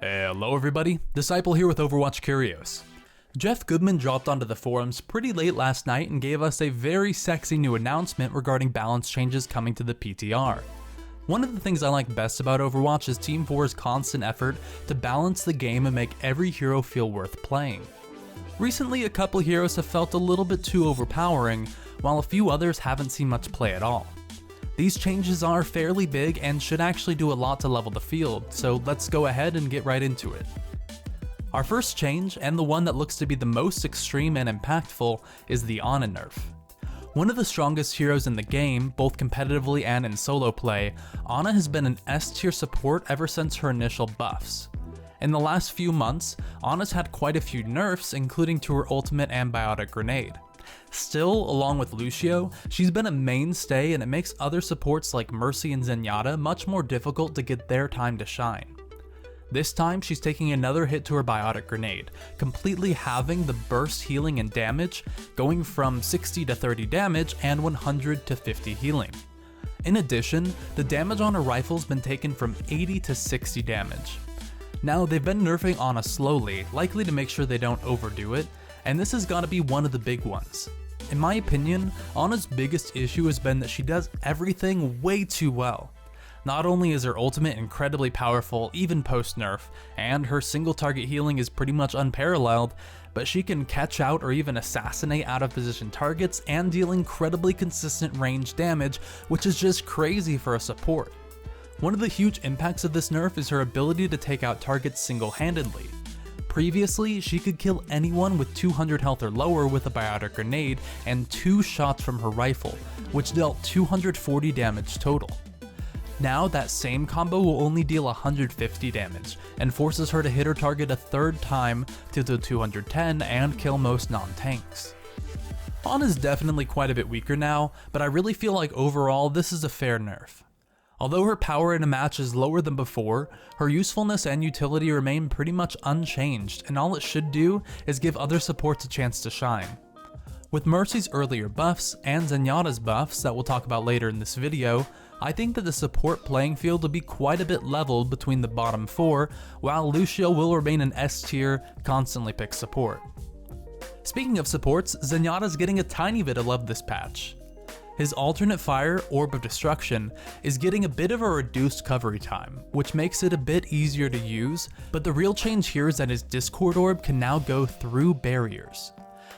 Hello everybody, Disciple here with Overwatch Curios. Jeff Goodman dropped onto the forums pretty late last night and gave us a very sexy new announcement regarding balance changes coming to the PTR. One of the things I like best about Overwatch is Team 4's constant effort to balance the game and make every hero feel worth playing. Recently, a couple heroes have felt a little bit too overpowering, while a few others haven't seen much play at all. These changes are fairly big and should actually do a lot to level the field, so let's go ahead and get right into it. Our first change, and the one that looks to be the most extreme and impactful, is the Ana nerf. One of the strongest heroes in the game, both competitively and in solo play, Ana has been an S tier support ever since her initial buffs. In the last few months, Ana's had quite a few nerfs, including to her ultimate and biotic grenade. Still, along with Lucio, she's been a mainstay and it makes other supports like Mercy and Zenyatta much more difficult to get their time to shine. This time, she's taking another hit to her biotic grenade, completely halving the burst healing and damage, going from 60 to 30 damage and 100 to 50 healing. In addition, the damage on her rifle's been taken from 80 to 60 damage. Now, they've been nerfing Ana slowly, likely to make sure they don't overdo it, and this has got to be one of the big ones. In my opinion, Ana's biggest issue has been that she does everything way too well. Not only is her ultimate incredibly powerful even post-nerf, and her single target healing is pretty much unparalleled, but she can catch out or even assassinate out of position targets and deal incredibly consistent range damage, which is just crazy for a support. One of the huge impacts of this nerf is her ability to take out targets single-handedly. Previously, she could kill anyone with 200 health or lower with a biotic grenade and 2 shots from her rifle, which dealt 240 damage total. Now that same combo will only deal 150 damage, and forces her to hit her target a third time to do 210 and kill most non-tanks. Ana's definitely quite a bit weaker now, but I really feel like overall this is a fair nerf. Although her power in a match is lower than before, her usefulness and utility remain pretty much unchanged, and all it should do is give other supports a chance to shine. With Mercy's earlier buffs and Zenyatta's buffs that we'll talk about later in this video, I think that the support playing field will be quite a bit leveled between the bottom 4, while Lucio will remain an S tier, constantly pick support. Speaking of supports, Zenyatta's getting a tiny bit of love this patch. His alternate fire, Orb of Destruction, is getting a bit of a reduced recovery time, which makes it a bit easier to use, but the real change here is that his Discord Orb can now go through barriers.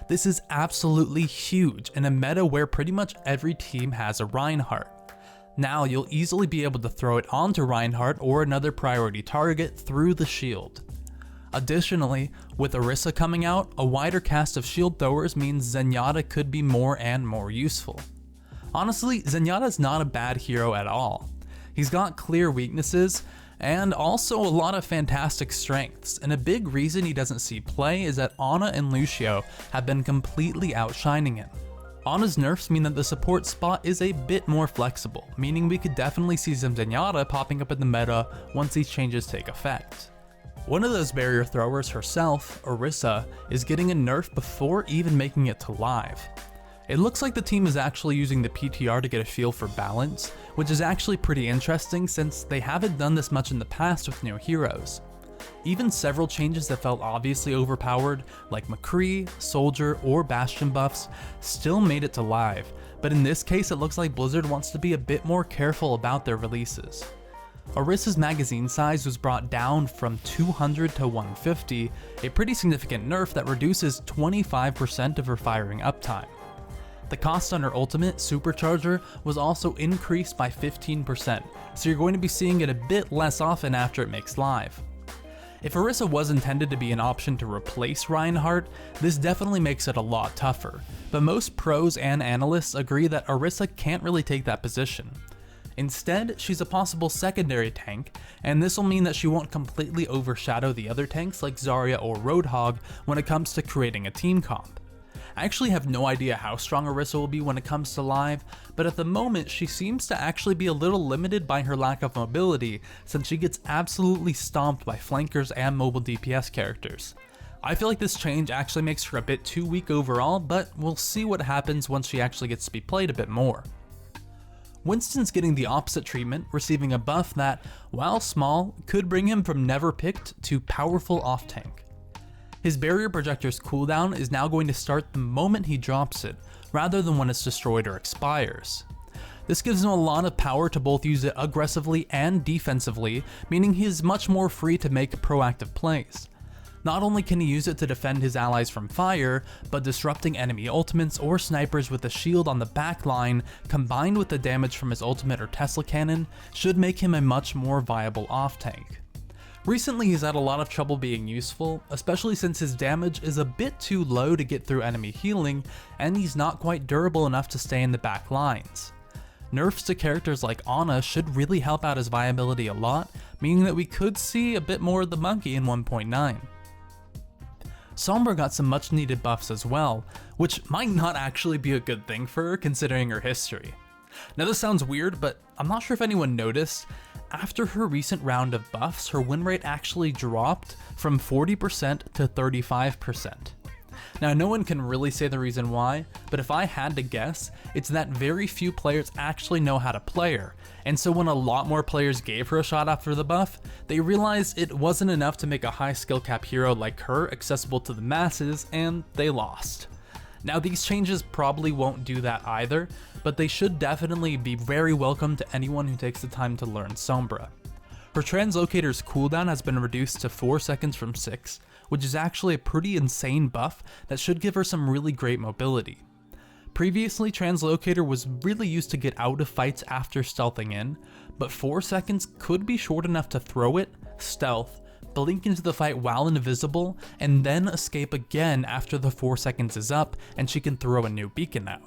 This is absolutely huge in a meta where pretty much every team has a Reinhardt. Now you'll easily be able to throw it onto Reinhardt or another priority target through the shield. Additionally, with Orisa coming out, a wider cast of shield throwers means Zenyatta could be more and more useful. Honestly, Zenyatta's not a bad hero at all. He's got clear weaknesses, and also a lot of fantastic strengths, and a big reason he doesn't see play is that Ana and Lucio have been completely outshining him. Ana's nerfs mean that the support spot is a bit more flexible, meaning we could definitely see some Zenyatta popping up in the meta once these changes take effect. One of those barrier throwers herself, Orisa, is getting a nerf before even making it to live. It looks like the team is actually using the PTR to get a feel for balance, which is actually pretty interesting since they haven't done this much in the past with new heroes. Even several changes that felt obviously overpowered, like McCree, Soldier, or Bastion buffs, still made it to live, but in this case it looks like Blizzard wants to be a bit more careful about their releases. Orisa's magazine size was brought down from 200 to 150, a pretty significant nerf that reduces 25% of her firing uptime. The cost on her ultimate, Supercharger, was also increased by 15%, so you're going to be seeing it a bit less often after it makes live. If Orisa was intended to be an option to replace Reinhardt, this definitely makes it a lot tougher, but most pros and analysts agree that Orisa can't really take that position. Instead, she's a possible secondary tank, and this will mean that she won't completely overshadow the other tanks like Zarya or Roadhog when it comes to creating a team comp. I actually have no idea how strong Orisa will be when it comes to live, but at the moment she seems to actually be a little limited by her lack of mobility since she gets absolutely stomped by flankers and mobile DPS characters. I feel like this change actually makes her a bit too weak overall, but we'll see what happens once she actually gets to be played a bit more. Winston's getting the opposite treatment, receiving a buff that, while small, could bring him from never picked to powerful off tank. His barrier projector's cooldown is now going to start the moment he drops it, rather than when it's destroyed or expires. This gives him a lot of power to both use it aggressively and defensively, meaning he is much more free to make proactive plays. Not only can he use it to defend his allies from fire, but disrupting enemy ultimates or snipers with a shield on the back line, combined with the damage from his ultimate or Tesla cannon, should make him a much more viable off tank. Recently he's had a lot of trouble being useful, especially since his damage is a bit too low to get through enemy healing, and he's not quite durable enough to stay in the back lines. Nerfs to characters like Ana should really help out his viability a lot, meaning that we could see a bit more of the monkey in 1.9. Sombra got some much needed buffs as well, which might not actually be a good thing for her considering her history. Now this sounds weird, but I'm not sure if anyone noticed, after her recent round of buffs, her win rate actually dropped from 40% to 35%. Now no one can really say the reason why, but if I had to guess, it's that very few players actually know how to play her, and so when a lot more players gave her a shot after the buff, they realized it wasn't enough to make a high skill cap hero like her accessible to the masses, and they lost. Now these changes probably won't do that either, but they should definitely be very welcome to anyone who takes the time to learn Sombra. Her translocator's cooldown has been reduced to 4 seconds from 6, which is actually a pretty insane buff that should give her some really great mobility. Previously, translocator was really used to get out of fights after stealthing in, but 4 seconds could be short enough to throw it, stealth, blink into the fight while invisible, and then escape again after the 4 seconds is up and she can throw a new beacon out.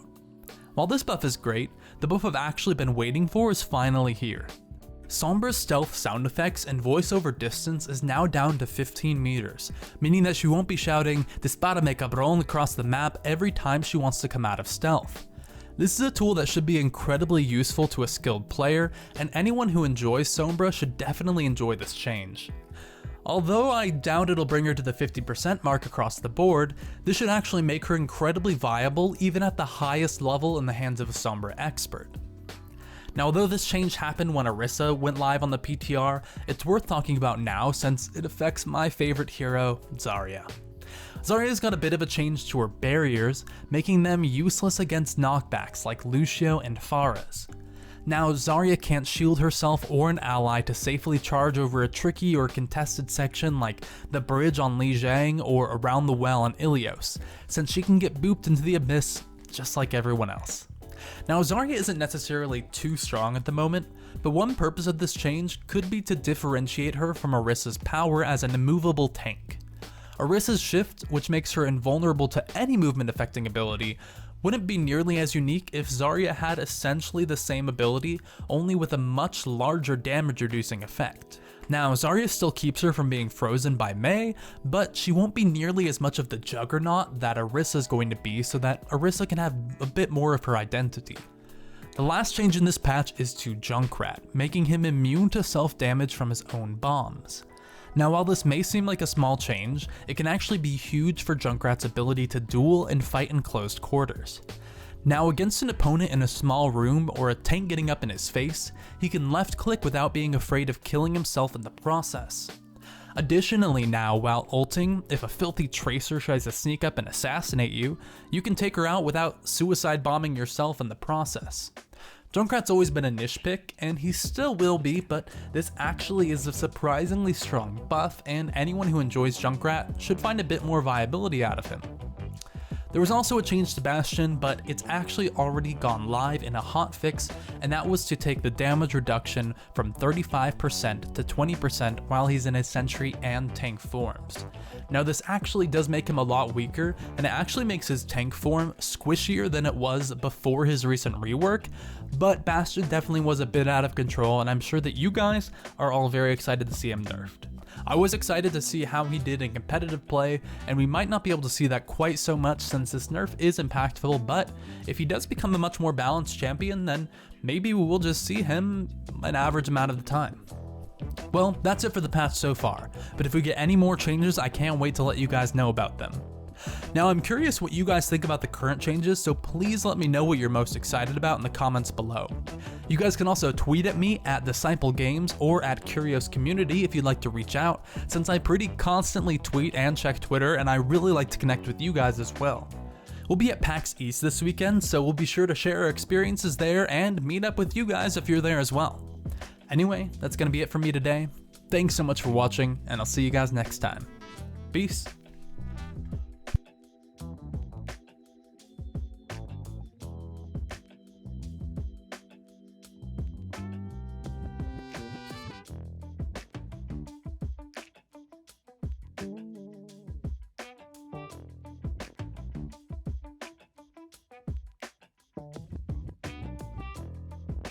While this buff is great, the buff I've actually been waiting for is finally here. Sombra's stealth sound effects and voiceover distance is now down to 15 meters, meaning that she won't be shouting "Dispárame cabrón" across the map every time she wants to come out of stealth. This is a tool that should be incredibly useful to a skilled player, and anyone who enjoys Sombra should definitely enjoy this change. Although I doubt it'll bring her to the 50% mark across the board, this should actually make her incredibly viable even at the highest level in the hands of a Sombra expert. Now although this change happened when Orisa went live on the PTR, it's worth talking about now since it affects my favorite hero, Zarya. Zarya's got a bit of a change to her barriers, making them useless against knockbacks like Lucio and Pharah's. Now Zarya can't shield herself or an ally to safely charge over a tricky or contested section like the bridge on Li Jiang or around the well on Ilios, since she can get booped into the abyss just like everyone else. Now Zarya isn't necessarily too strong at the moment, but one purpose of this change could be to differentiate her from Orisa's power as an immovable tank. Orisa's shift, which makes her invulnerable to any movement affecting ability, wouldn't be nearly as unique if Zarya had essentially the same ability, only with a much larger damage reducing effect. Now Zarya still keeps her from being frozen by Mei, but she won't be nearly as much of the juggernaut that Orisa is going to be, so that Orisa can have a bit more of her identity. The last change in this patch is to Junkrat, making him immune to self-damage from his own bombs. Now while this may seem like a small change, it can actually be huge for Junkrat's ability to duel and fight in closed quarters. Now against an opponent in a small room or a tank getting up in his face, he can left click without being afraid of killing himself in the process. Additionally now, while ulting, if a filthy tracer tries to sneak up and assassinate you, you can take her out without suicide bombing yourself in the process. Junkrat's always been a niche pick, and he still will be, but this actually is a surprisingly strong buff, and anyone who enjoys Junkrat should find a bit more viability out of him. There was also a change to Bastion, but it's actually already gone live in a hotfix, and that was to take the damage reduction from 35% to 20% while he's in his sentry and tank forms. Now this actually does make him a lot weaker, and it actually makes his tank form squishier than it was before his recent rework, but Bastion definitely was a bit out of control, and I'm sure that you guys are all very excited to see him nerfed. I was excited to see how he did in competitive play, and we might not be able to see that quite so much since this nerf is impactful, but if he does become a much more balanced champion, then maybe we will just see him an average amount of the time. Well, that's it for the patch so far, but if we get any more changes, I can't wait to let you guys know about them. Now I'm curious what you guys think about the current changes, so please let me know what you're most excited about in the comments below. You guys can also tweet at me at Disciple Games or at Curios Community if you'd like to reach out, since I pretty constantly tweet and check Twitter, and I really like to connect with you guys as well. We'll be at PAX East this weekend, so we'll be sure to share our experiences there and meet up with you guys if you're there as well. Anyway, that's gonna be it for me today. Thanks so much for watching, and I'll see you guys next time. Peace.